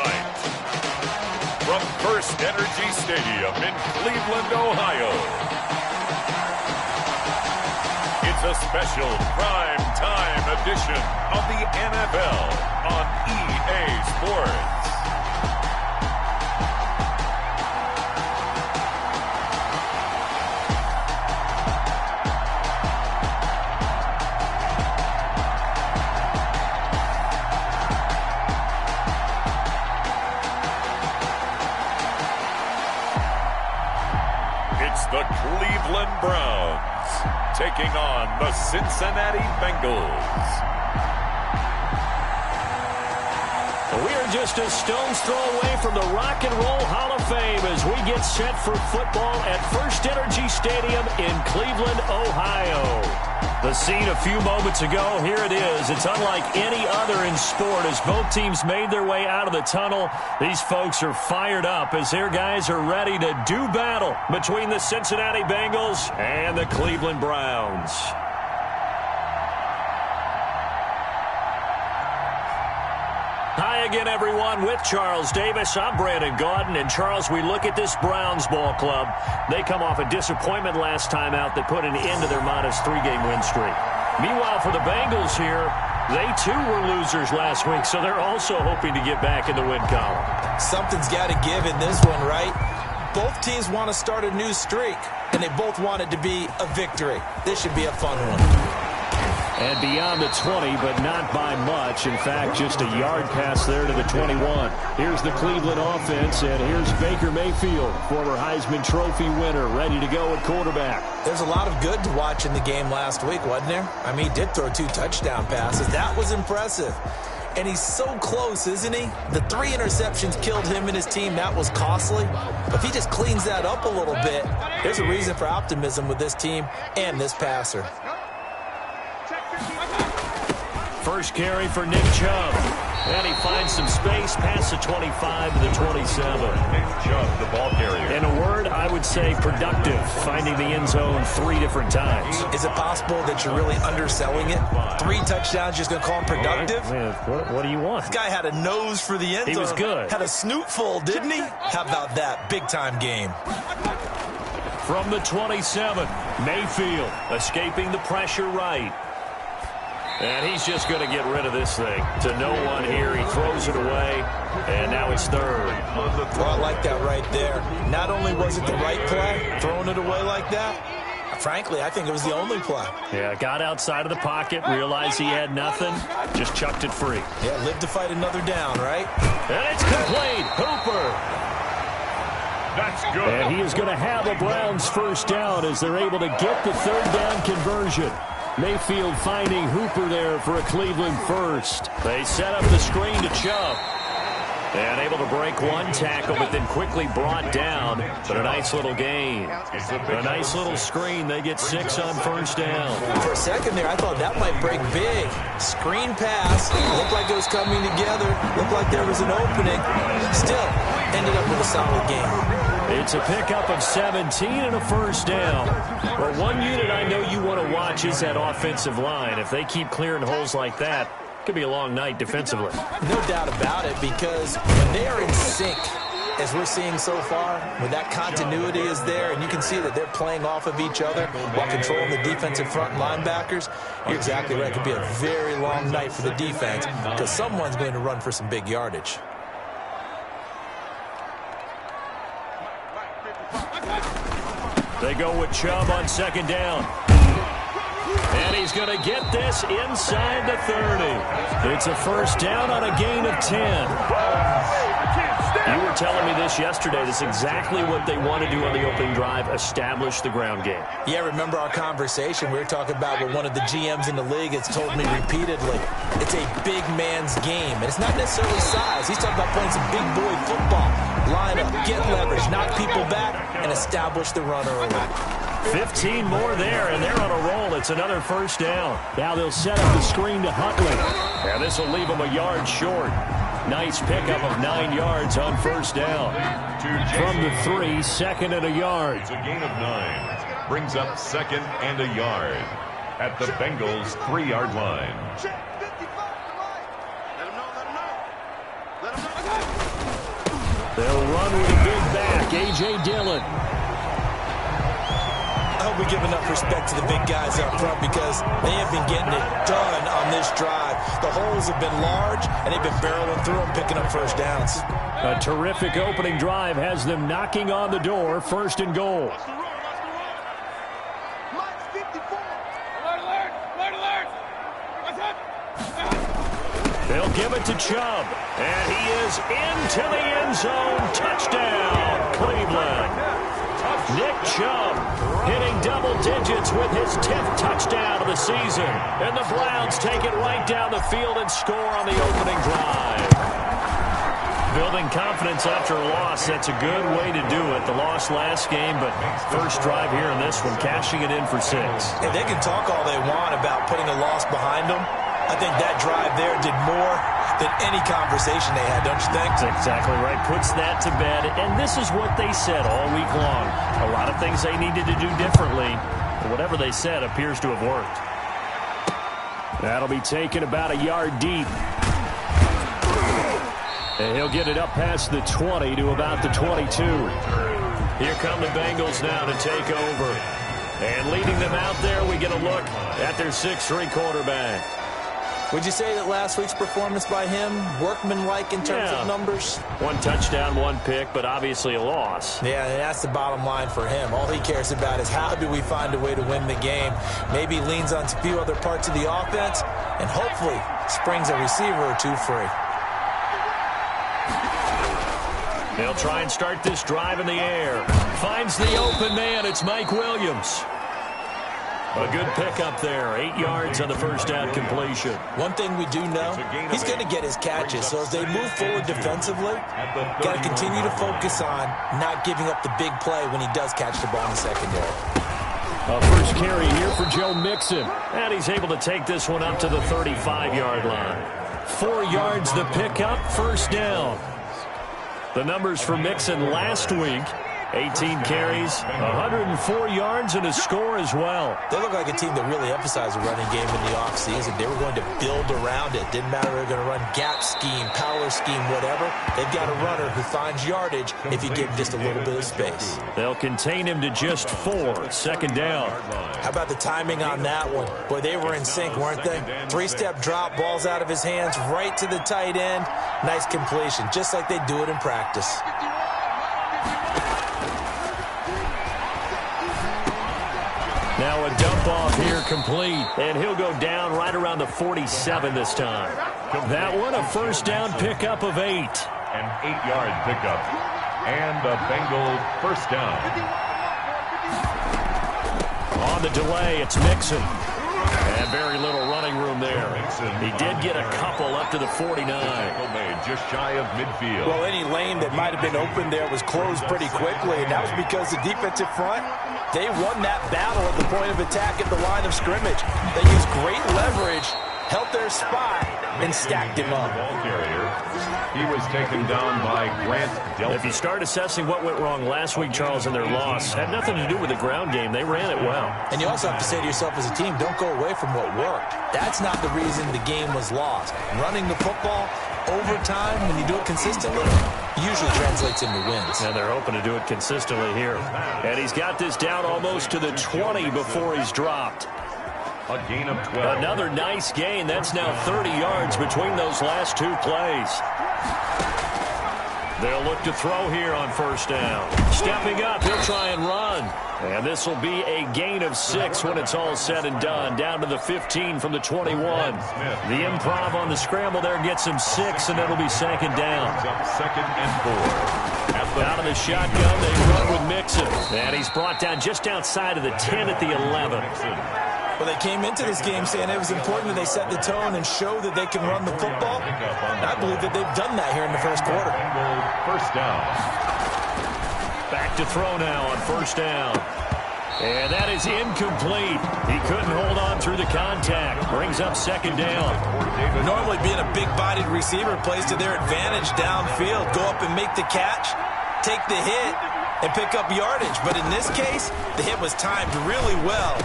tonight, from First Energy Stadium in Cleveland, Ohio, it's a special prime time edition of the NFL on EA Sports. It's the Cleveland Browns taking on the Cincinnati Bengals. We are just a stone's throw away from the Rock and Roll Hall of Fame as we get set for football at First Energy Stadium in Cleveland, Ohio. The scene a few moments ago, here it is. It's unlike any other in sport as both teams made their way out of the tunnel. These folks are fired up as their guys are ready to do battle between the Cincinnati Bengals and the Cleveland Browns. Hi again, everyone. With Charles Davis, I'm Brandon Gaudin. And, Charles, we look at this Browns ball club. They come off a disappointment last time out that put an end to their modest 3-game win streak. Meanwhile, for the Bengals here, they, too, were losers last week, so they're also hoping to get back in the win column. Something's got to give in this one, right? Both teams want to start a new streak, and they both want it to be a victory. This should be a fun one. And beyond the 20, but not by much. In fact, just a yard pass there to the 21. Here's the Cleveland offense, and here's Baker Mayfield, former Heisman Trophy winner, ready to go at quarterback. There's a lot of good to watch in the game last week, wasn't there? I mean, he did throw 2 touchdown passes. That was impressive. And he's so close, isn't he? The 3 interceptions killed him and his team. That was costly. If he just cleans that up a little bit, there's a reason for optimism with this team and this passer. First carry for Nick Chubb. And he finds some space past the 25 to the 27. Nick Chubb, the ball carrier. In a word, I would say productive, finding the end zone 3 different times. Is it possible that you're really underselling it? 3 touchdowns, just going to call him productive? Man, what do you want? This guy had a nose for the end zone. He was good. Had a snoot full, didn't he? How about that? Big-time game. From the 27, Mayfield escaping the pressure right. And he's just going to get rid of this thing. To no one here. He throws it away. And now it's 3rd. Well, I like that right there. Not only was it the right play, throwing it away like that, frankly, I think it was the only play. Yeah, got outside of the pocket, realized he had nothing, just chucked it free. Yeah, live to fight another down, right? And it's complete. Hooper. That's good. And he is going to have a Browns first down as they're able to get the 3rd down conversion. Mayfield finding Hooper there for a Cleveland first. They set up the screen to Chubb. And able to break 1 tackle, but then quickly brought down. But a nice little gain. A nice little screen. They get 6 on first down. For a second there, I thought that might break big. Screen pass. Looked like it was coming together. Looked like there was an opening. Still, ended up with a solid game. It's a pickup of 17 and a first down. Well, one unit I know you want to watch is that offensive line. If they keep clearing holes like that, it could be a long night defensively. No doubt about it, because when they are in sync, as we're seeing so far, when that continuity is there, and you can see that they're playing off of each other while controlling the defensive front linebackers, you're exactly right. It could be a very long night for the defense because someone's going to run for some big yardage. They go with Chubb on 2nd down. And he's going to get this inside the 30. It's a first down on a gain of 10. You were telling me this yesterday. This is exactly what they want to do on the opening drive, establish the ground game. Yeah, remember our conversation? We were talking about what one of the GMs in the league has told me repeatedly. It's a big man's game, and it's not necessarily size. He's talking about playing some big boy football. Line up, get leverage, knock people back, and establish the run early. 15 more there, and they're on a roll. It's another first down. Now they'll set up the screen to Huntley. And this will leave them a yard short. Nice pickup of 9 yards on first down. From the 3, 2nd and a yard. It's a gain of 9. Brings up 2nd and a yard at the Bengals' 3-yard line. Let him know. They'll run with a big back, A.J. Dillon. I hope we give enough respect to the big guys up front because they have been getting it done on this drive. The holes have been large, and they've been barreling through them, picking up first downs. A terrific opening drive has them knocking on the door, 1st and goal. They'll give it to Chubb, and he is into the end zone. Touchdown, Cleveland. Nick Chubb hitting double digits with his 10th touchdown of the season. And the Browns take it right down the field and score on the opening drive. Building confidence after a loss, that's a good way to do it. The loss last game, but first drive here in this one, cashing it in for 6. And they can talk all they want about putting a loss behind them. I think that drive there did more than any conversation they had, don't you think? That's exactly right. Puts that to bed. And this is what they said all week long. A lot of things they needed to do differently. But whatever they said appears to have worked. That'll be taken about a yard deep. And he'll get it up past the 20 to about the 22. Here come the Bengals now to take over. And leading them out there, we get a look at their 6'3" quarterback. Would you say that last week's performance by him, workmanlike in terms of numbers? 1 touchdown, 1 pick, but obviously a loss. Yeah, and that's the bottom line for him. All he cares about is how do we find a way to win the game. Maybe he leans on a few other parts of the offense and hopefully springs a receiver or two free. They'll try and start this drive in the air. Finds the open man. It's Mike Williams. A good pickup there. 8 yards on the first down completion. One thing we do know, he's going to get his catches. So as they move forward defensively, got to continue to focus on not giving up the big play when he does catch the ball in the secondary. A first carry here for Joe Mixon. And he's able to take this one up to the 35-yard line. 4 yards the pickup, first down. The numbers for Mixon last week. 18 carries, 104 yards, and a score as well. They look like a team that really emphasized the running game in the offseason. They were going to build around it. Didn't matter if they were going to run gap scheme, power scheme, whatever. They've got a runner who finds yardage if you give him just a little bit of space. They'll contain him to just 4, second down. How about the timing on that one? Boy, they were in sync, weren't they? 3-step drop, balls out of his hands, right to the tight end. Nice completion, just like they do it in practice. Now a dump off here complete, and he'll go down right around the 47 this time. That one a first down pickup of 8. An 8-yard pickup, and the Bengals first down. On the delay, it's Mixon. And very little running room there. He did get a couple up to the 49. Just shy of midfield. Well, any lane that might have been open there was closed pretty quickly, and that was because the defensive front, they won that battle at the point of attack at the line of scrimmage. They used great leverage, held their spot, and stacked him up. He was taken down by Grant Delpit. If you start assessing what went wrong last week, Charles, in their loss, had nothing to do with the ground game. They ran it well. And you also have to say to yourself as a team, don't go away from what worked. That's not the reason the game was lost. Running the football over time, when you do it consistently, usually translates into wins. And they're hoping to do it consistently here. And he's got this down almost to the 20 before he's dropped. A gain of 12. Another nice gain. That's now 30 yards between those last 2 plays. They'll look to throw here on first down. Stepping up, he'll try and run. And this will be a gain of 6 when it's all said and done. Down to the 15 from the 21. The improv on the scramble there gets him 6, and it'll be second down. Second and 4. Out of the shotgun, they run with Mixon. And he's brought down just outside of the 10 at the 11. Well, they came into this game saying it was important that they set the tone and show that they can run the football. And I believe that they've done that here in the first quarter. First down. Back to throw now on first down. And that is incomplete. He couldn't hold on through the contact. Brings up second down. Normally being a big-bodied receiver plays to their advantage downfield. Go up and make the catch, take the hit, and pick up yardage. But in this case, the hit was timed really well.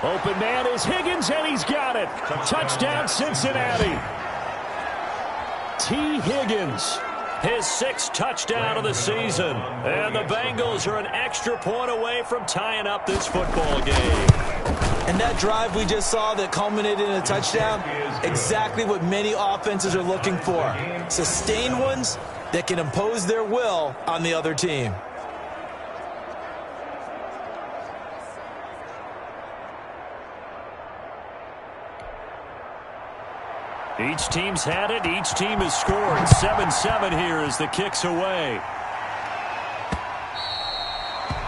Open man is Higgins, and he's got it. Touchdown, Cincinnati. T. Higgins his 6th touchdown of the season. And the Bengals are an extra point away from tying up this football game. And that drive we just saw that culminated in a touchdown, exactly what many offenses are looking for. Sustained ones that can impose their will on the other team. Each team's had it. Each team has scored. 7-7 here as the kick's away.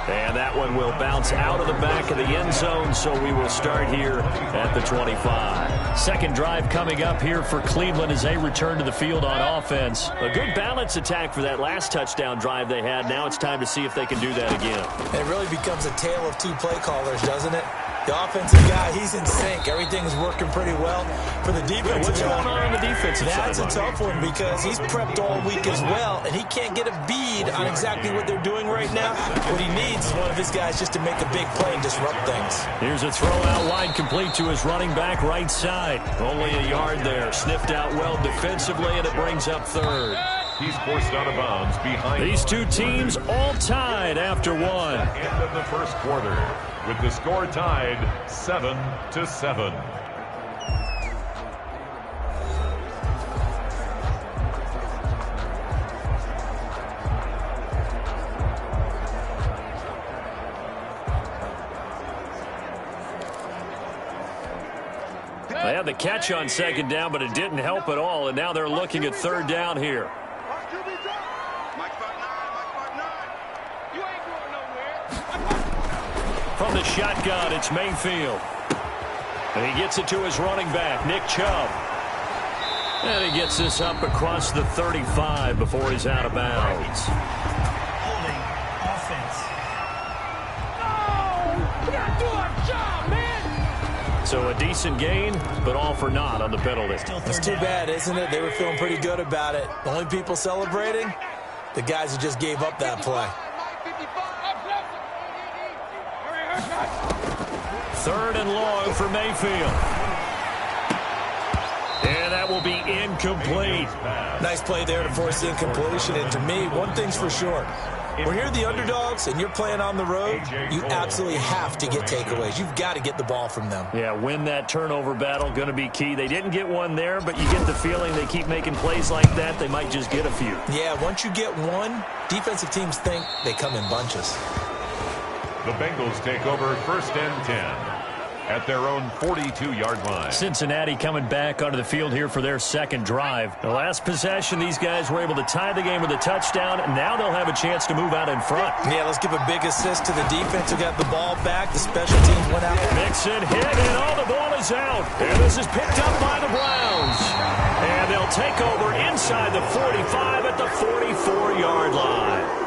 And that one will bounce out of the back of the end zone, so we will start here at the 25. Second drive coming up here for Cleveland as they return to the field on offense. A good balance attack for that last touchdown drive they had. Now it's time to see if they can do that again. It really becomes a tale of two play callers, doesn't it? The offensive guy, he's in sync. Everything's working pretty well. For the defensive guy, what's going on the defensive side? That's a tough one because he's prepped all week as well, and he can't get a bead on exactly what they're doing right now. What he needs is one of his guys just to make a big play and disrupt things. Here's a throw out wide, complete to his running back right side. Only a yard there. Sniffed out well defensively, and it brings up third. He's forced out of bounds behind. These two teams all tied after one. End of the first quarter, with the score tied 7-7. They had the catch on second down, but it didn't help at all, and now they're looking at third down here. From the shotgun, it's Mayfield. And he gets it to his running back, Nick Chubb. And he gets this up across the 35 before he's out of bounds. Holding offense. Oh, we gotta do our job, man. So a decent gain, but all for naught on the penalty. It's too bad, isn't it? They were feeling pretty good about it. The only people celebrating, the guys who just gave up that play. Third and long for Mayfield. And that will be incomplete. Nice play there to force the incompletion. And to me, one thing's for sure. When you're the underdogs and you're playing on the road, you absolutely have to get takeaways. You've got to get the ball from them. Yeah, win that turnover battle, going to be key. They didn't get one there, but you get the feeling they keep making plays like that, they might just get a few. Yeah, once you get one, defensive teams think they come in bunches. The Bengals take over 1st and 10 at their own 42-yard line. Cincinnati coming back onto the field here for their second drive. The last possession, these guys were able to tie the game with a touchdown, and now they'll have a chance to move out in front. Yeah, let's give a big assist to the defense who got the ball back. The special teams went out. Mixon hit, and all the ball is out. And this is picked up by the Browns. And they'll take over inside the 45 at the 44-yard line.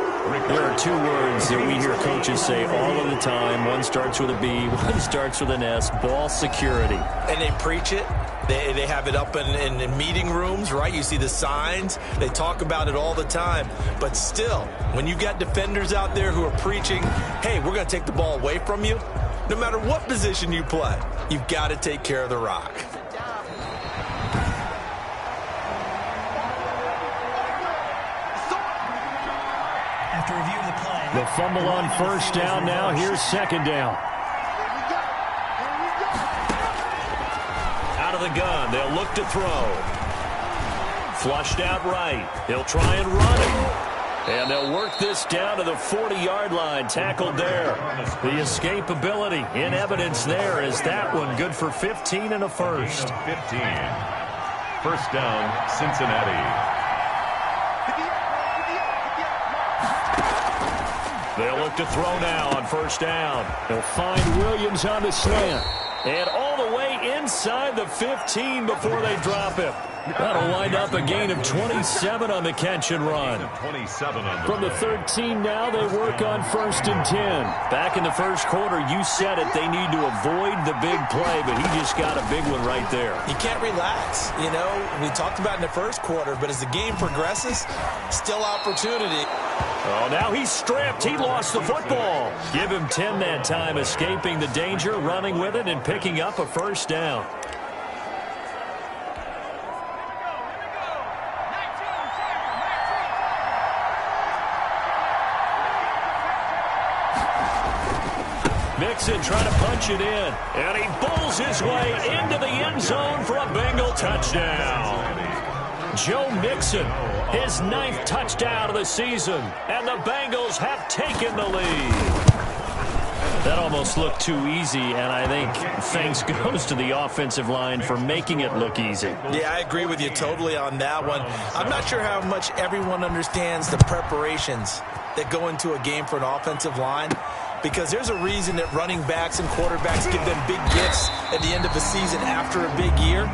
There are two words that we hear coaches say all of the time. One starts with a B, one starts with an S, ball security. And they preach it. They have it up in meeting rooms, right? You see the signs. They talk about it all the time. But still, when you got defenders out there who are preaching, hey, we're going to take the ball away from you, no matter what position you play, you've got to take care of the rock. After reviewing the play. The fumble on first down now. Here's second down. Out of the gun. They'll look to throw. Flushed out right. He'll try and run it. And they'll work this down to the 40-yard line. Tackled there. The escapability in evidence there is that one. Good for 15 and a first. 15. First down, Cincinnati. They'll look to throw now on first down. They'll find Williams on the slant. And all the way inside the 15 before they drop him. That'll wind up a gain of 27 on the catch and run. 27 on the From the 13 now, they work on 1st and 10. Back in the first quarter, you said it, they need to avoid the big play, but he just got a big one right there. You can't relax. You know, we talked about in the first quarter, but as the game progresses, still opportunity. Oh, now he's stripped. He lost the football. Give him 10 that time, escaping the danger, running with it, and picking up a first down. Mixon trying to punch it in. And he bowls his way into the end zone for a Bengal touchdown. Joe Mixon, his 9th touchdown of the season. And the Bengals have taken the lead. That almost looked too easy, and I think thanks goes to the offensive line for making it look easy. Yeah, I agree with you totally on that one. I'm not sure how much everyone understands the preparations that go into a game for an offensive line, because there's a reason that running backs and quarterbacks give them big gifts at the end of the season after a big year.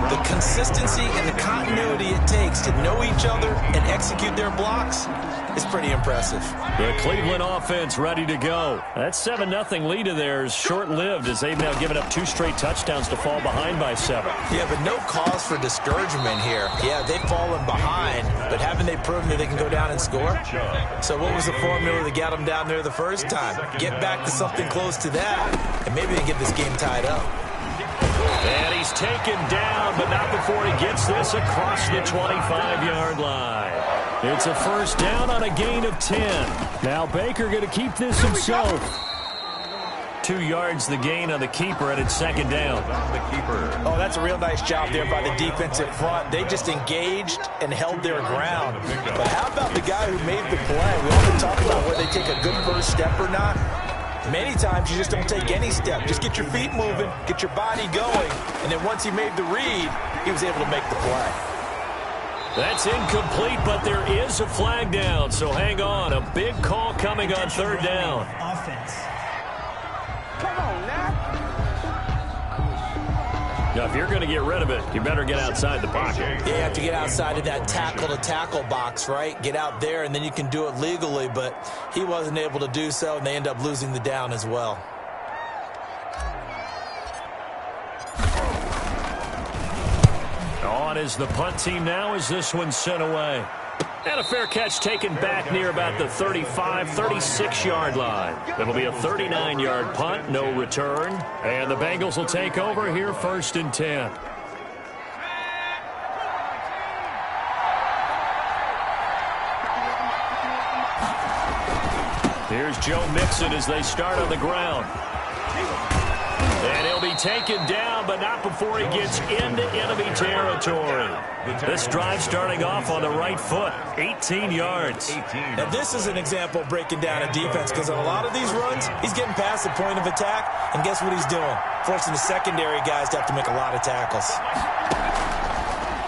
The consistency and the continuity it takes to know each other and execute their blocks is pretty impressive. The Cleveland offense ready to go. That 7-0 lead of theirs short-lived as they've now given up 2 straight touchdowns to fall behind by 7. Yeah, but no cause for discouragement here. Yeah, they've fallen behind, but haven't they proven that they can go down and score? So what was the formula that got them down there the first time? Get back to something close to that, and maybe they get this game tied up. And he's taken down, but not before he gets this across the 25-yard line. It's a first down on a gain of 10. Now Baker going to keep this himself. 2 yards the gain on the keeper, and it's second down. Oh, that's a real nice job there by the defensive front. They just engaged and held their ground. But how about the guy who made the play? We often talk about whether they take a good first step or not. Many times you just don't take any step. Just get your feet moving, get your body going, and then once he made the read, he was able to make the play. That's incomplete, but there is a flag down, so hang on. A big call coming on third down. Offense. Come on now. Now, if you're going to get rid of it, you better get outside the pocket. Yeah, you have to get outside of that tackle-to-tackle box, right? Get out there, and then you can do it legally, but he wasn't able to do so, and they end up losing the down as well. On is the punt team now as this one's sent away. And a fair catch taken back near about the 35, 36-yard line. It'll be a 39-yard punt, no return. And the Bengals will take over here first and 10. Here's Joe Mixon as they start on the ground. And he'll be taken down, but not before he gets into enemy territory. This drive starting off on the right foot, 18 yards. Now, this is an example of breaking down a defense, because on a lot of these runs, he's getting past the point of attack, and guess what he's doing? Forcing the secondary guys to have to make a lot of tackles.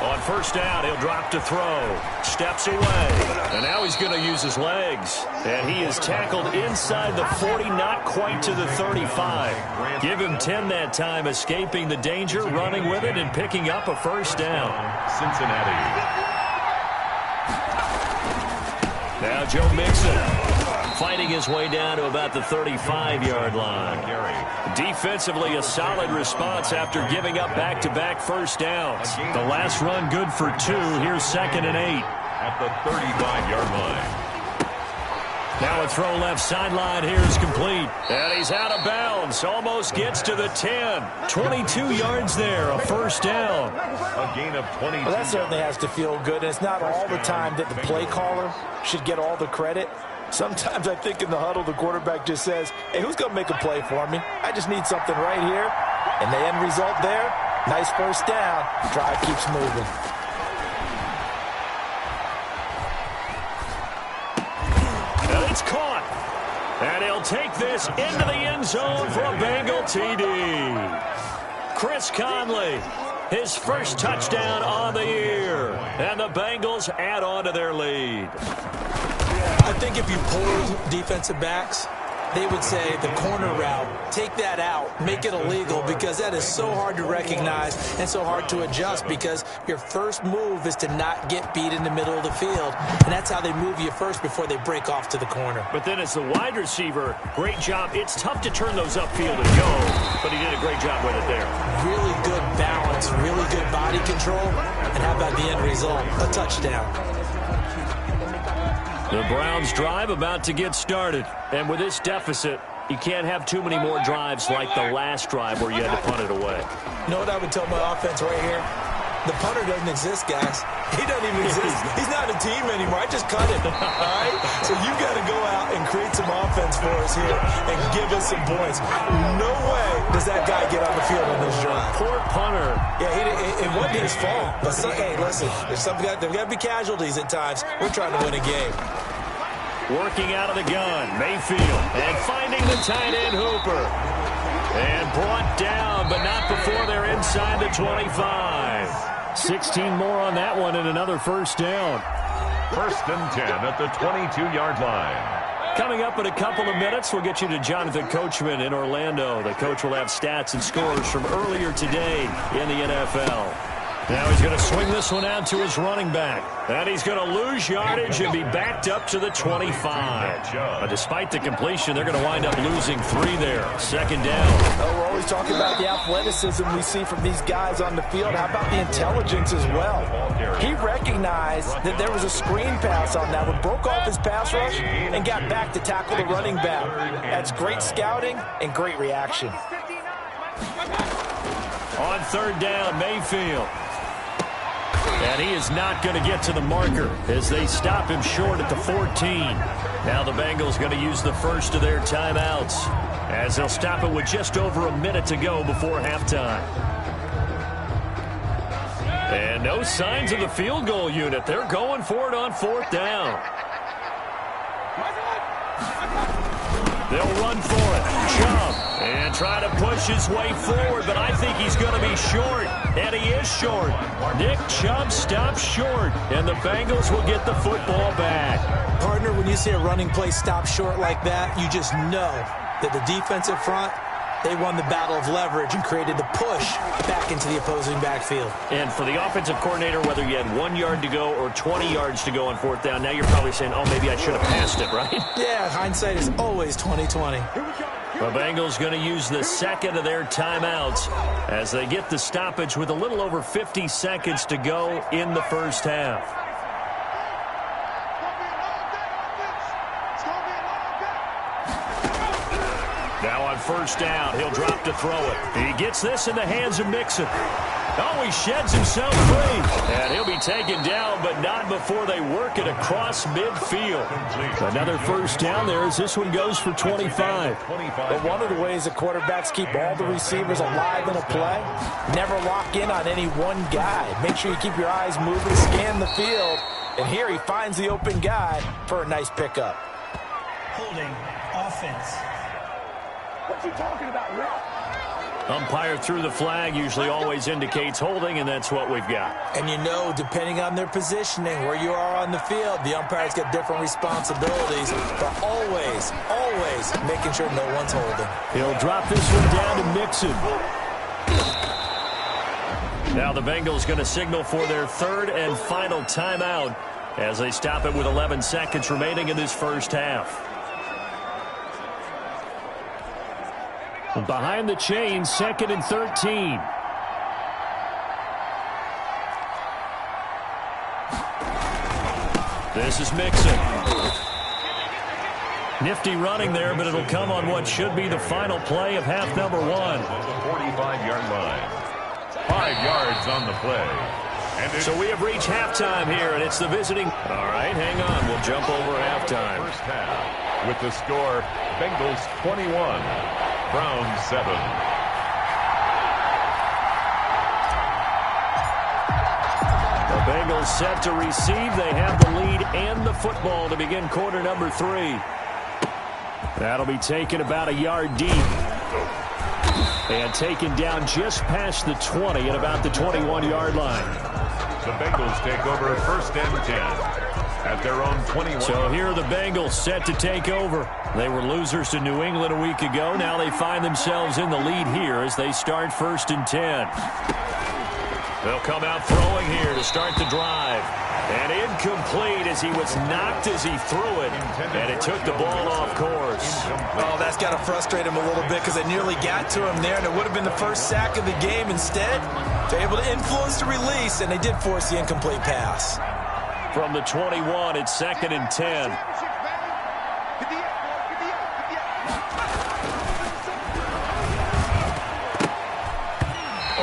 On first down, he'll drop to throw. Steps away. And now he's going to use his legs. And he is tackled inside the 40, not quite to the 35. Give him 10 that time, escaping the danger, running with it, and picking up a first down. Cincinnati. Now Joe Mixon fighting his way down to about the 35-yard line. Defensively, a solid response after giving up back-to-back first downs. The last run good for 2. Here's 2nd and 8. At the 35-yard line. Now a throw left sideline here is complete. And he's out of bounds. Almost gets to the 10. 22 yards there, a first down. A gain of 22. Well, that certainly has to feel good. And it's not all the time that the play caller should get all the credit. Sometimes I think in the huddle, the quarterback just says, hey, who's going to make a play for me? I just need something right here. And the end result there, nice first down. Drive keeps moving. And it's caught. And he'll take this into the end zone for a Bengal TD. Chris Conley, his first touchdown on the year. And the Bengals add on to their lead. I think if you polled defensive backs, they would say the corner route, take that out, make it illegal, because that is so hard to recognize and so hard to adjust, because your first move is to not get beat in the middle of the field, and that's how they move you first before they break off to the corner. But then as the wide receiver, great job. It's tough to turn those upfield and go, but he did a great job with it there. Really good balance, really good body control, and how about the end result? A touchdown. The Browns drive about to get started. And with this deficit, you can't have too many more drives like the last drive where you had to punt it away. You know what I would tell my offense right here? The punter doesn't exist, guys. He doesn't even exist. He's not a team anymore. I just cut him. All right? So you got to go out and create some offense for us here and give us some points. No way does that guy get on the field on this drive. Poor punter. Yeah, it wasn't his fault. But hey, listen, there's got to be casualties at times. We're trying to win a game. Working out of the gun, Mayfield, and finding the tight end Hooper. And brought down, but not before they're inside the 25. 16 more on that one and another first down. 1st and 10 at the 22-yard line. Coming up in a couple of minutes, we'll get you to Jonathan Coachman in Orlando. The coach will have stats and scores from earlier today in the NFL. Now he's going to swing this one out to his running back. And he's going to lose yardage and be backed up to the 25. But despite the completion, they're going to wind up losing 3 there. 2nd down. We're always talking about the athleticism we see from these guys on the field. How about the intelligence as well? He recognized that there was a screen pass on that one, broke off his pass rush, and got back to tackle the running back. That's great scouting and great reaction. On 3rd down, Mayfield. And he is not going to get to the marker as they stop him short at the 14. Now the Bengals going to use the first of their timeouts as they'll stop it with just over a minute to go before halftime. And no signs of the field goal unit. They're going for it on 4th down. They'll run for it. Chubb. And try to push his way forward, but I think he's going to be short. And he is short. Nick Chubb stops short, and the Bengals will get the football back. Partner, when you see a running play stop short like that, you just know that the defensive front, they won the battle of leverage and created the push back into the opposing backfield. And for the offensive coordinator, whether you had 1 yard to go or 20 yards to go on 4th down, now you're probably saying, oh, maybe I should have passed it, right? Yeah, hindsight is always 20/20. The Bengals going to use the 2nd of their timeouts as they get the stoppage with a little over 50 seconds to go in the first half. Now on 1st down, he'll drop to throw it. He gets this in the hands of Mixon. Oh, he sheds himself free. And he'll be taken down, but not before they work it across midfield. Another first down there as this one goes for 25. But one of the ways the quarterbacks keep all the receivers alive in a play, never lock in on any one guy. Make sure you keep your eyes moving, scan the field. And here he finds the open guy for a nice pickup. Holding offense. What you talking about, Rick? Umpire through the flag usually always indicates holding, and that's what we've got. And you know, depending on their positioning, where you are on the field, the umpires get different responsibilities, but always making sure no one's holding. He'll drop this one down to Mixon. Now the Bengals going to signal for their 3rd and final timeout as they stop it with 11 seconds remaining in this first half. Behind the chains, 2nd and 13. This is Mixon. Nifty running there, but it'll come on what should be the final play of half number 1. The 45-yard line. 5 yards on the play. So we have reached halftime here, and it's the visiting. All right, hang on. We'll jump over halftime. First half with the score, Bengals 21, Browns 7. The Bengals set to receive. They have the lead and the football to begin quarter number 3. That'll be taken about a yard deep. And taken down just past the 20 at about the 21-yard line. The Bengals take over 1st and 10 at their own 21. So here are the Bengals set to take over. They were losers to New England a week ago. Now they find themselves in the lead here as they start 1st and 10. They'll come out throwing here to start the drive. And incomplete as he was knocked as he threw it. And it took the ball off course. Oh, that's got to frustrate him a little bit because they nearly got to him there, and it would have been the first sack of the game. Instead, they're able to influence the release, and they did force the incomplete pass. From the 21, it's 2nd and 10.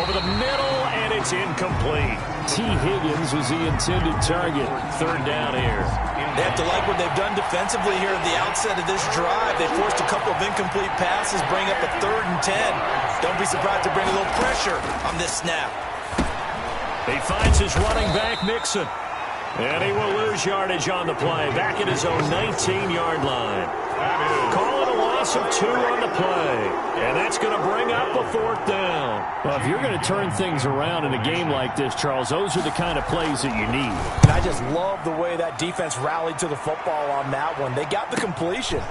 Over the middle, and it's incomplete. T. Higgins was the intended target. Third down here. They have to like what they've done defensively here at the outset of this drive. They forced a couple of incomplete passes, bring up a 3rd and 10. Don't be surprised to bring a little pressure on this snap. He finds his running back, Mixon. And he will lose yardage on the play. Back at his own 19-yard line. Call it a loss of 2 on the play. And that's going to bring up a 4th down. Well, if you're going to turn things around in a game like this, Charles, those are the kind of plays that you need. And I just love the way that defense rallied to the football on that one. They got the completion,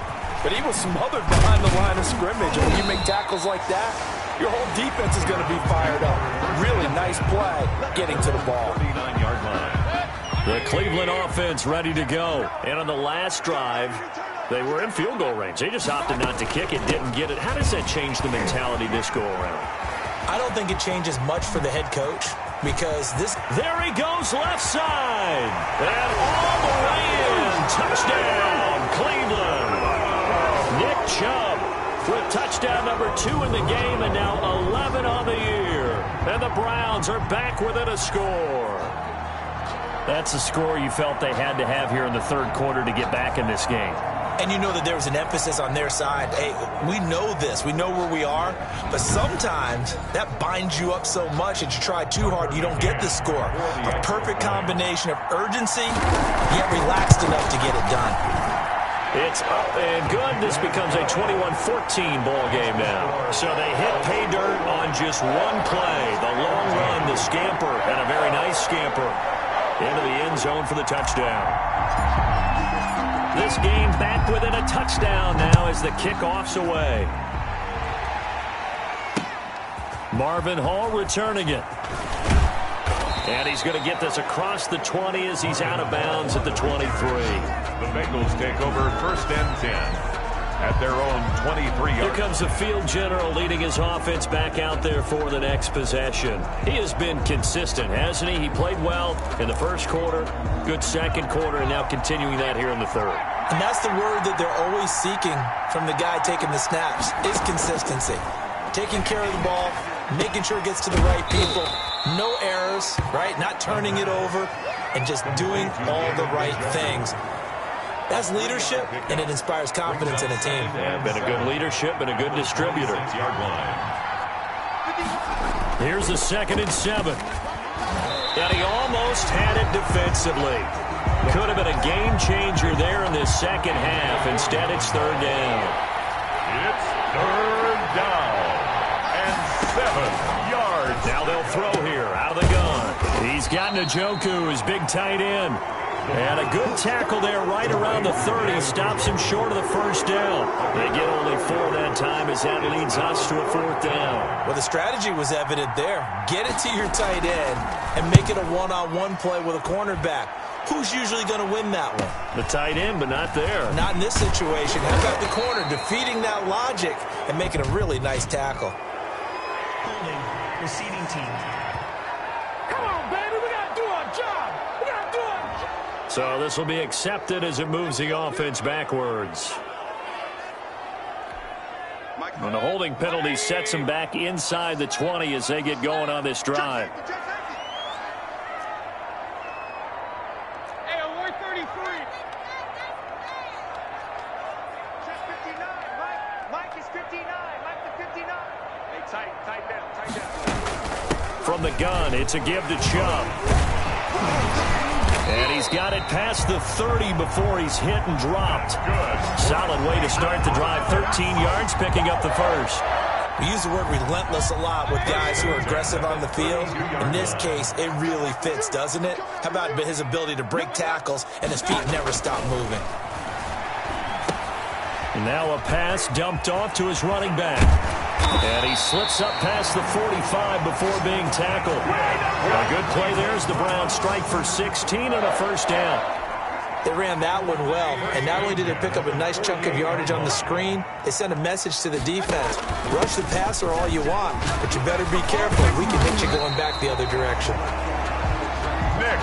but he was smothered behind the line of scrimmage. And when you make tackles like that, your whole defense is going to be fired up. Really nice play getting to the ball. 39-yard line. The Cleveland offense ready to go. And on the last drive, they were in field goal range. They just opted not to kick it, didn't get it. How does that change the mentality this go around? I don't think it changes much for the head coach because this... There he goes left side. And all the way in. Touchdown, Cleveland. Nick Chubb with touchdown number 2 in the game and now 11 on the year. And the Browns are back within a score. That's a score you felt they had to have here in the 3rd quarter to get back in this game. And you know that there was an emphasis on their side. Hey, we know this. We know where we are. But sometimes that binds you up so much that you try too hard, you don't get the score. A perfect combination of urgency, yet relaxed enough to get it done. It's up and good. This becomes a 21-14 ball game now. So they hit pay dirt on just one play. The long run, the scamper, and a very nice scamper into the end zone for the touchdown. This game back within a touchdown now as the kickoff's away. Marvin Hall returning it. And he's going to get this across the 20 as he's out of bounds at the 23. The Bengals take over 1st and 10 at their own 23-yard. Here comes the field general leading his offense back out there for the next possession. He has been consistent, hasn't he? He played well in the 1st quarter, good 2nd quarter, and now continuing that here in the 3rd. And that's the word that they're always seeking from the guy taking the snaps, is consistency. Taking care of the ball, making sure it gets to the right people, no errors, right? Not turning it over, and just doing all the right things. That's leadership, and it inspires confidence in a team. Yeah, been a good leadership, been a good distributor. Here's the 2nd and 7. And he almost had it defensively. Could have been a game changer there in this 2nd half. Instead, it's 3rd down. It's 3rd down and 7 yards. Now they'll throw here out of the gun. He's got Njoku, his big tight end. And a good tackle there right around the 30. Stops him short of the 1st down. They get only 4 that time as that leads us to a 4th down. Well, the strategy was evident there. Get it to your tight end and make it a one-on-one play with a cornerback. Who's usually going to win that one? The tight end, but not there. Not in this situation. How about the corner defeating that logic and making a really nice tackle? Holding, receiving team. Come on, baby. We got to do our job. We got to do our job. So this will be accepted as it moves the offense backwards. And the holding penalty sets them back inside the 20 as they get going on this drive. Hey, we're 33. Check 59. Mike is 59. Mike the 59. Hey, tight down. From the gun, it's a give to Chubb. And he's got it past the 30 before he's hit and dropped. Good. Solid way to start the drive. 13 yards, picking up the 1st. We use the word relentless a lot with guys who are aggressive on the field. In this case, it really fits, doesn't it? How about his ability to break tackles and his feet never stop moving? And now a pass dumped off to his running back. And he slips up past the 45 before being tackled. A good play there as the Browns strike for 16 and a 1st down. They ran that one well, and not only did they pick up a nice chunk of yardage on the screen, they sent a message to the defense. Rush the passer all you want, but you better be careful. We can hit you going back the other direction. Nick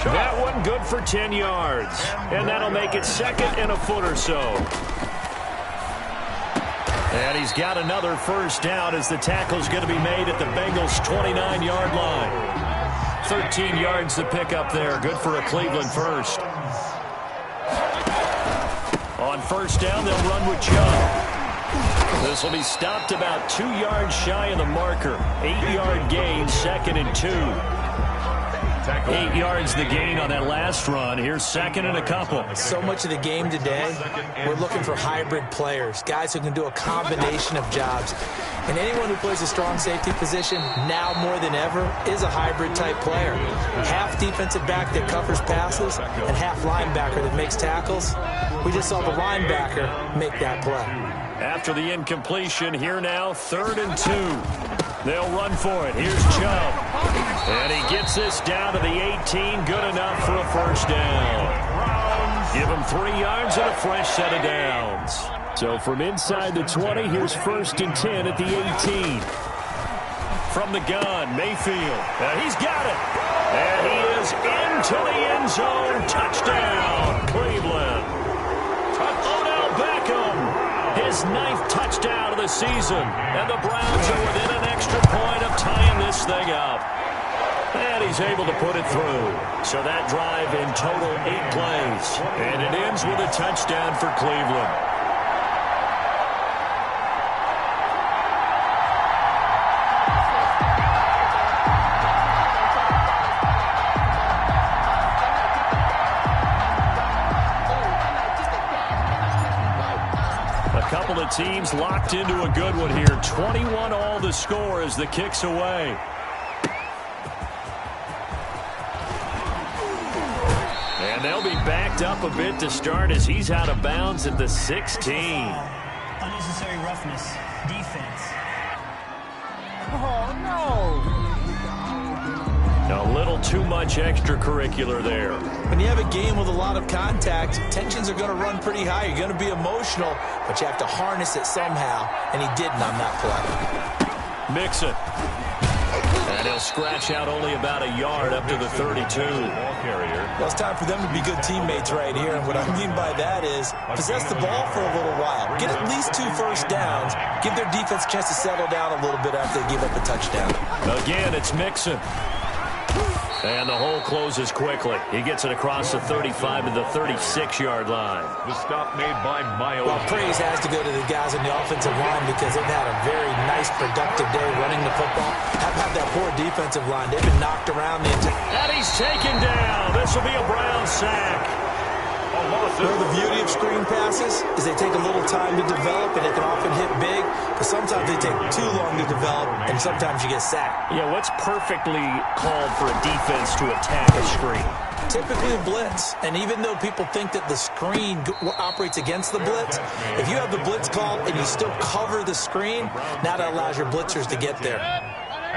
Chubb. That one good for 10 yards. And that'll make it 2nd and a foot or so. And he's got another 1st down as the tackle's going to be made at the Bengals' 29-yard line. 13 yards to pick up there. Good for a Cleveland first. On first down, they'll run with Chubb. This will be stopped about 2 yards shy of the marker. 8-yard gain, 2nd and 2. 8 yards the gain on that last run. Here's 2nd and a couple. So much of the game today, we're looking for hybrid players, guys who can do a combination of jobs. And anyone who plays a strong safety position, now more than ever, is a hybrid-type player. Half defensive back that covers passes and half linebacker that makes tackles. We just saw the linebacker make that play. After the incompletion, here now, 3rd and 2. They'll run for it. Here's Chubb. And he gets this down to the 18. Good enough for a first down. Give him 3 yards and a fresh set of downs. So from inside the 20, here's 1st and 10 at the 18. From the gun, Mayfield. And he's got it. And he is into the end zone. Touchdown, Cleveland. Odell Beckham. His 9th touchdown of the season. And the Browns are within an extra point of tying this thing up. And he's able to put it through. So that drive in total 8 plays. And it ends with a touchdown for Cleveland. Teams locked into a good one here. 21 all the score as the kick's away. And they'll be backed up a bit to start as he's out of bounds at the 16. Unnecessary roughness. Defense. Oh, no. A little too much extracurricular there. When you have a game with a lot of contact, tensions are going to run pretty high. You're going to be emotional, but you have to harness it somehow, and he didn't on that play. Mixon. And he'll scratch out only about a yard up to the 32. Well, it's time for them to be good teammates right here, and what I mean by that is possess the ball for a little while. Get at least 2 first downs. Give their defense a chance to settle down a little bit after they give up a touchdown. Again, it's Mixon. And the hole closes quickly. He gets it across the 35 to the 36-yard line. The stop made by Miles. Well, praise has to go to the guys on the offensive line because they've had a very nice, productive day running the football. How about that poor defensive line? They've been knocked around the entire... And he's taken down. This will be a Brown sack. You know, the beauty of screen passes is they take a little time to develop, and they can often hit big, but sometimes they take too long to develop, and sometimes you get sacked. Yeah, what's perfectly called for a defense to attack a screen? Typically a blitz, and even though people think that the screen operates against the blitz, if you have the blitz called and you still cover the screen, now that allows your blitzers to get there.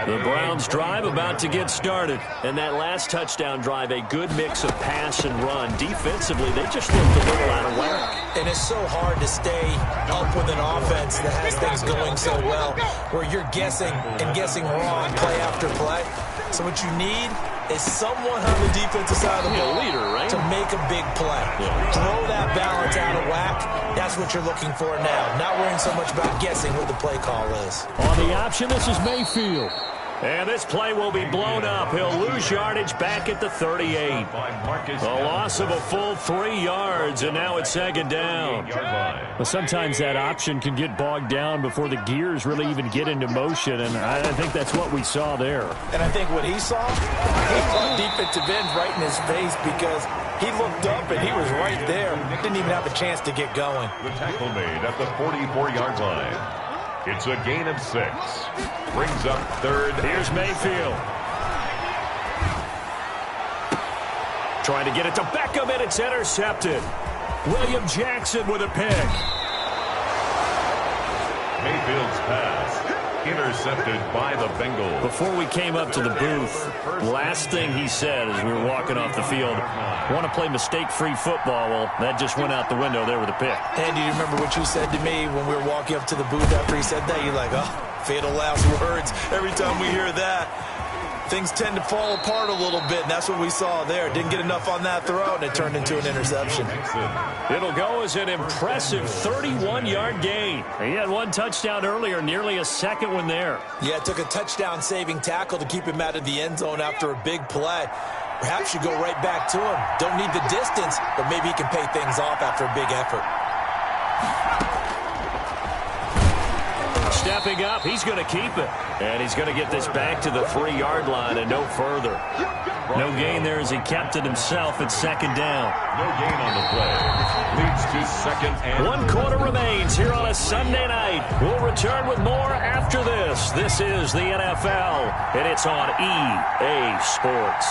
The Browns drive about to get started. And that last touchdown drive, a good mix of pass and run. Defensively, they just looked a little out of whack. And it's so hard to stay up with an offense that has things going so well, where you're guessing and guessing wrong play after play. So what you need is someone on the defensive side of the ball to make a big play. Throw that balance out of whack. That's what you're looking for now. Not worrying so much about guessing what the play call is. On the option, this is Mayfield. And this play will be blown up. He'll lose yardage back at the 38. A loss of a full 3 yards, and now it's 2nd down. Well, sometimes that option can get bogged down before the gears really even get into motion, and I think that's what we saw there. And I think what he saw defensive ends right in his face because he looked up and he was right there. Didn't even have a chance to get going. The tackle made at the 44-yard line. It's a gain of 6. Brings up 3rd. Here's Mayfield. Trying to get it to Beckham, and it's intercepted. William Jackson with a pick. Mayfield's pass intercepted by the Bengals. Before we came up to the booth, last thing he said as we were walking off the field, want to play mistake-free football. Well, that just went out the window there with a pick. And do you remember what you said to me when we were walking up to the booth after he said that? You're like, oh, fatal last words every time we hear that. things tend to fall apart a little bit, and that's what we saw there. Didn't get enough on that throw, and it turned into an interception. It'll go as an impressive 31-yard gain. He had one touchdown earlier, nearly a second one there. Yeah, it took a touchdown-saving tackle to keep him out of the end zone after a big play. Perhaps you go right back to him. Don't need the distance, but maybe he can pay things off after a big effort. Stepping up, he's going to keep it. And he's going to get this back to the 3-yard line and no further. No gain there as he kept it himself at second down. No gain on the play. Leads to second and 1 quarter remains here on a Sunday night. We'll return with more after this. This is the NFL, and it's on EA Sports.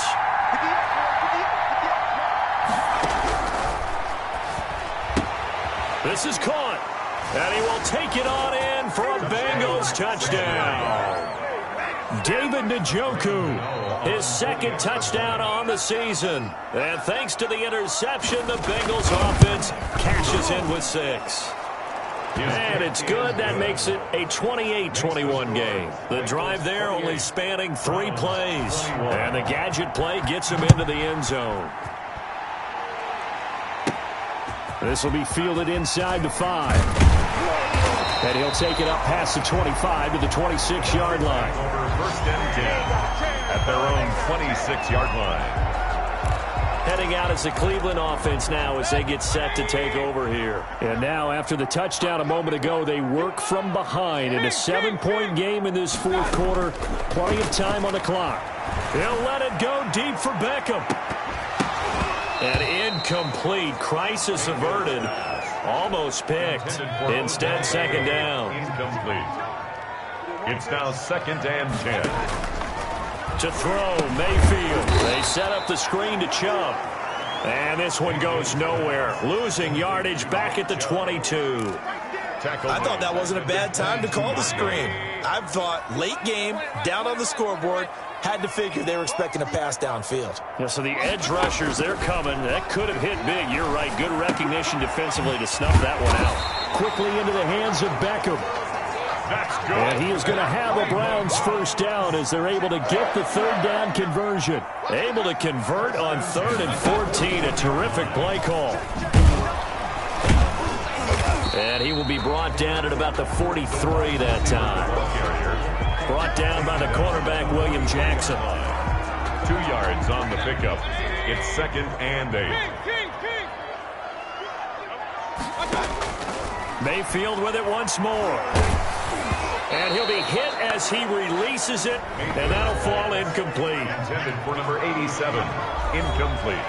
This is caught, and he will take it on in for a Bengals touchdown. David Njoku, his second touchdown on the season. And thanks to the interception, the Bengals offense cashes in with 6. And it's good. That makes it a 28-21 game. The drive there only spanning 3 plays. And the gadget play gets him into the end zone. This will be fielded inside the 5. And he'll take it up past the 25 to the 26-yard line. over first and 10 at their own 26-yard line. Heading out as the Cleveland offense now as they get set to take over here. And now after the touchdown a moment ago, they work from behind in a 7-point game in this 4th quarter. Plenty of time on the clock. They'll let it go deep for Beckham. And incomplete. Crisis averted. Almost picked. Instead, second down. Incomplete. It's now second and 10. To throw, Mayfield. They set up the screen to Chubb. And this one goes nowhere. Losing yardage back at the 22. I thought that wasn't a bad time to call the screen. I thought late game, down on the scoreboard, had to figure they were expecting a pass downfield. Yeah, so the edge rushers, they're coming. That could have hit big. You're right. Good recognition defensively to snuff that one out. Quickly into the hands of Beckham. That's good. And he is going to have a Browns first down as they're able to get the 3rd down conversion. Able to convert on 3rd and 14. A terrific play call. And he will be brought down at about the 43 that time. Brought down by the quarterback, William Jackson. 2 yards on the pickup. It's second and 8. Mayfield with it once more. And he'll be hit as he releases it, and that'll fall incomplete. Intended for number 87. Incomplete.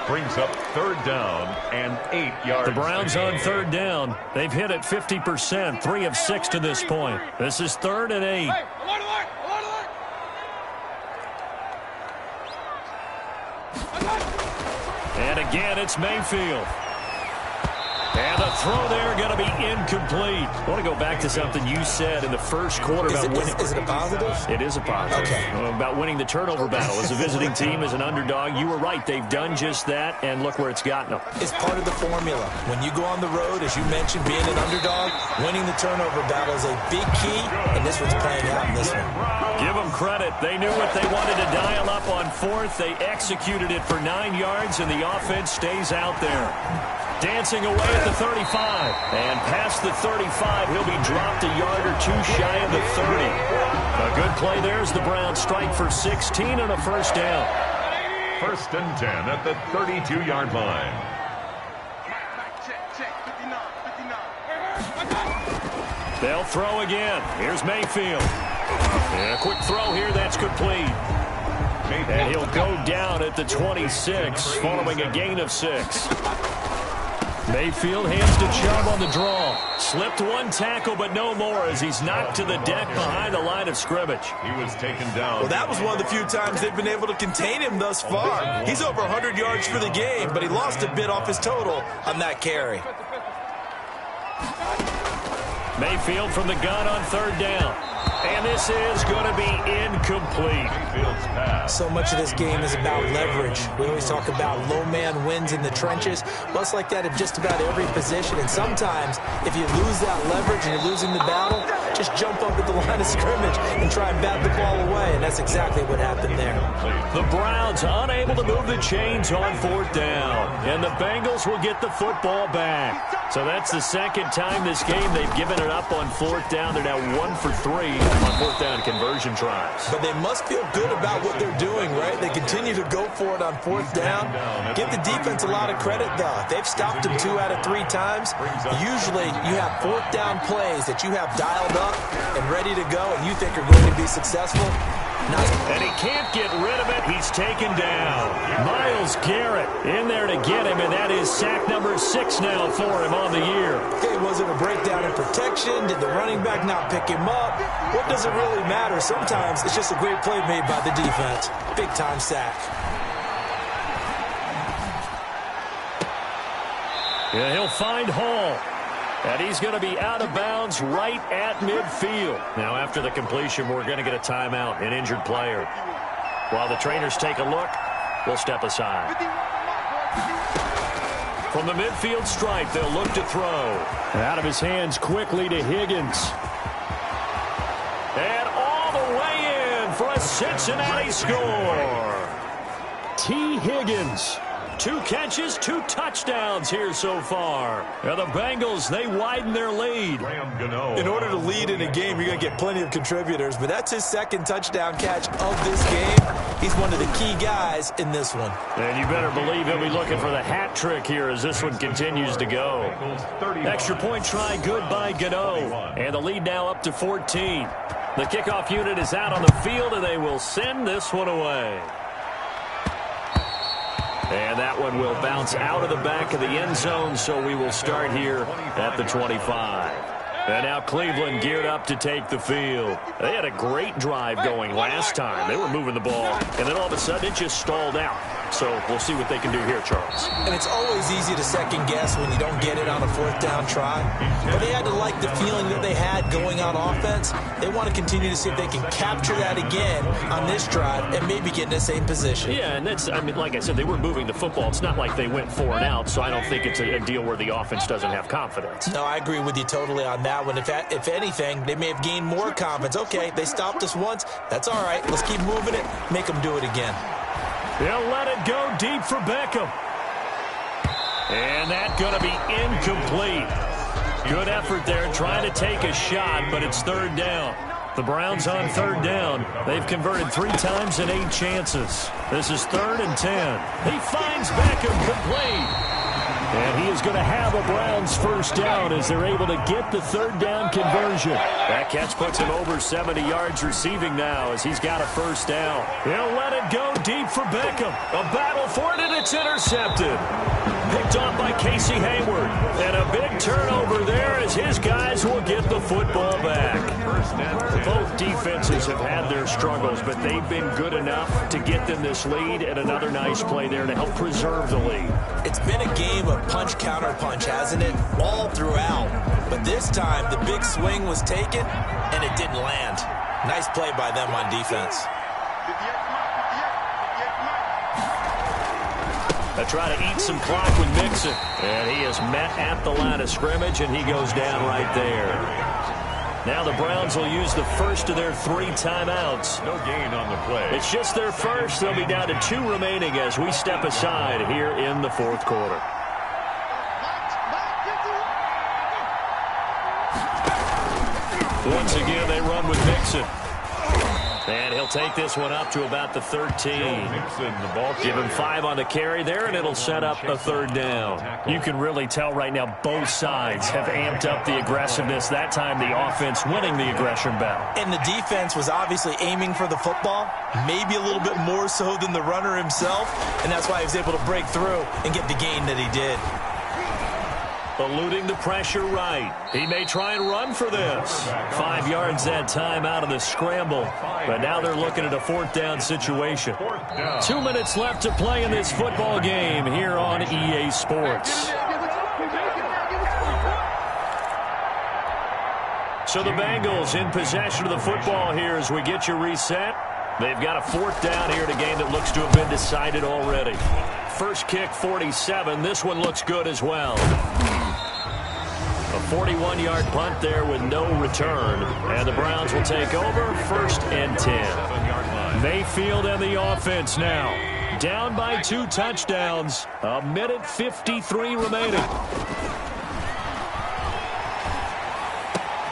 Brings up 3rd down and 8 yards. The Browns on 3rd down. They've hit it 50%, 3 of 6 to this point. This is 3rd and 8. And again, it's Mayfield. And the throw there going to be incomplete. I want to go back to something you said in the first quarter about winning. Is it a positive? It is a positive. Okay. About winning the turnover battle. As a visiting team, as an underdog, you were right. They've done just that, and look where it's gotten them. It's part of the formula. When you go on the road, as you mentioned, being an underdog, winning the turnover battle is a big key, and this one's playing out in this one. Give them credit. They knew what they wanted to dial up on 4th. They executed it for 9 yards, and the offense stays out there. Dancing away at the 35. And past the 35, he'll be dropped a yard or 2 shy of the 30. A good play there as the Browns strike for 16 and a first down. First and 10 at the 32-yard line. They'll throw again. Here's Mayfield. And a quick throw here. That's complete. And he'll go down at the 26 following a gain of 6. Mayfield hands to Chubb on the draw. Slipped one tackle, but no more as he's knocked to the deck behind the line of scrimmage. He was taken down. Well, that was one of the few times they've been able to contain him thus far. He's over 100 yards for the game, but he lost a bit off his total on that carry. Mayfield from the gun on third down. And this is going to be incomplete. So much of this game is about leverage. We always talk about low man wins in the trenches. Well, it's like that in just about every position. And sometimes, if you lose that leverage and you're losing the battle, just jump up at the line of scrimmage and try and bat the ball away. And that's exactly what happened there. The Browns unable to move the chains on fourth down. And the Bengals will get the football back. So that's the second time this game they've given it up on fourth down. They're now 1 for 3 on fourth down conversion tries. But they must feel good about what they're doing, right? They continue to go for it on fourth down. Give the defense a lot of credit, though. They've stopped them 2 out of 3 times. Usually, you have fourth down plays that you have dialed up and ready to go, and you think are going to be successful. And he can't get rid of it. He's taken down. Myles Garrett in there to get him, and that is sack number 6 now for him on the year. Okay, was it a breakdown in protection? Did the running back not pick him up? What does it really matter? Sometimes it's just a great play made by the defense. Big-time sack. Yeah, he'll find Hall. And he's going to be out of bounds right at midfield. Now, after the completion, we're going to get a timeout, an injured player. While the trainers take a look, we'll step aside. From the midfield stripe, they'll look to throw. Out of his hands quickly to Higgins. And all the way in for a Cincinnati score. T. Higgins. 2 catches, 2 touchdowns here so far. Now the Bengals, they widen their lead. In order to lead in a game, you're going to get plenty of contributors, but that's his second touchdown catch of this game. He's one of the key guys in this one. And you better believe he'll be looking for the hat trick here as this one continues to go. Extra point try good by Gano. And the lead now up to 14. The kickoff unit is out on the field, and they will send this one away. And that one will bounce out of the back of the end zone, so we will start here at the 25. And now Cleveland geared up to take the field. They had a great drive going last time. They were moving the ball, and then all of a sudden it just stalled out. So we'll see what they can do here, Charles. And it's always easy to second guess when you don't get it on a fourth down try. But they had to like the feeling that they had going on offense. They want to continue to see if they can capture that again on this drive and maybe get in the same position. Yeah, and that's, I mean, like I said, they were moving the football. It's not like they went 4 and out, so I don't think it's a deal where the offense doesn't have confidence. No, I agree with you totally on that one. If anything, they may have gained more confidence. Okay, they stopped us once. That's all right. Let's keep moving it. Make them do it again. They'll let it go deep for Beckham. And that's going to be incomplete. Good effort there trying to take a shot, but it's third down. The Browns on third down. They've converted 3 times in 8 chances. This is 3rd and 10. He finds Beckham complete. And he is going to have a Browns first down as they're able to get the third down conversion. That catch puts him over 70 yards receiving now as he's got a first down. He'll let it go deep for Beckham. A battle for it, and it's intercepted. Picked off by Casey Hayward. And a big turnover there as his guys will get the football back. Both defenses have had their struggles, but they've been good enough to get them this lead, and another nice play there to help preserve the lead. It's been a game of punch-counter-punch, hasn't it? All throughout. But this time, the big swing was taken, and it didn't land. Nice play by them on defense. They try to eat some clock with Mixon. And he is met at the line of scrimmage, and he goes down right there. Now the Browns will use the first of their 3 timeouts. No gain on the play. It's just their first. They'll be down to 2 remaining as we step aside here in the 4th quarter. Once again, they run with Mixon. And he'll take this one up to about the 13. Give him 5 on the carry there, and it'll set up a 3rd down. You can really tell right now both sides have amped up the aggressiveness. That time the offense winning the aggression battle. And the defense was obviously aiming for the football, maybe a little bit more so than the runner himself, and that's why he was able to break through and get the gain that he did. Eluding the pressure right. He may try and run for this. 5 yards that time out of the scramble. But now they're looking at a 4th down situation. 2 minutes left to play in this football game here on EA Sports. So the Bengals in possession of the football here as we get you reset. They've got a 4th down here in a game that looks to have been decided already. First kick, 47. This one looks good as well. A 41-yard punt there with no return. And the Browns will take over 1st and 10. Mayfield and the offense now. Down by 2 touchdowns. 1:53 remaining.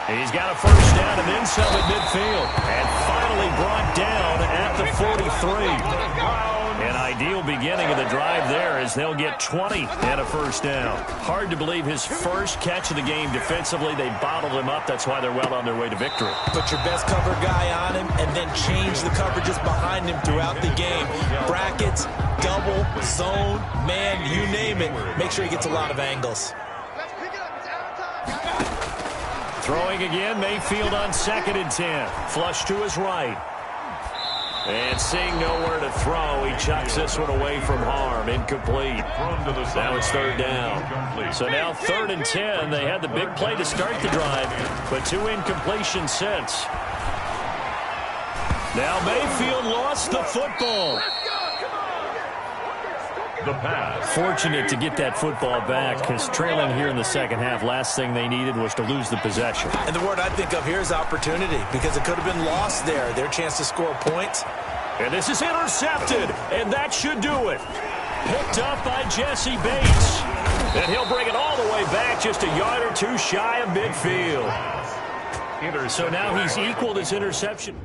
He's got a 1st down and then some at midfield. And finally brought down at the 43. An ideal beginning of the drive there as they'll get 20 and a 1st down. Hard to believe his first catch of the game defensively. They bottled him up. That's why they're well on their way to victory. Put your best cover guy on him and then change the coverages behind him throughout the game. Brackets, double, zone, man, you name it. Make sure he gets a lot of angles. Throwing again, Mayfield on 2nd and 10. Flush to his right. And seeing nowhere to throw, he chucks this one away from harm. Incomplete. Now it's 3rd down. So now 3rd and 10. They had the big play to start the drive, but 2 incompletions since. Now Mayfield lost the football. The pass. Fortunate to get that football back because trailing here in the 2nd half, last thing they needed was to lose the possession. And the word I think of here is opportunity because it could have been lost there. Their chance to score points. And this is intercepted, and that should do it. Picked up by Jesse Bates. And he'll bring it all the way back just a yard or 2 shy of midfield. So now he's equaled his interception.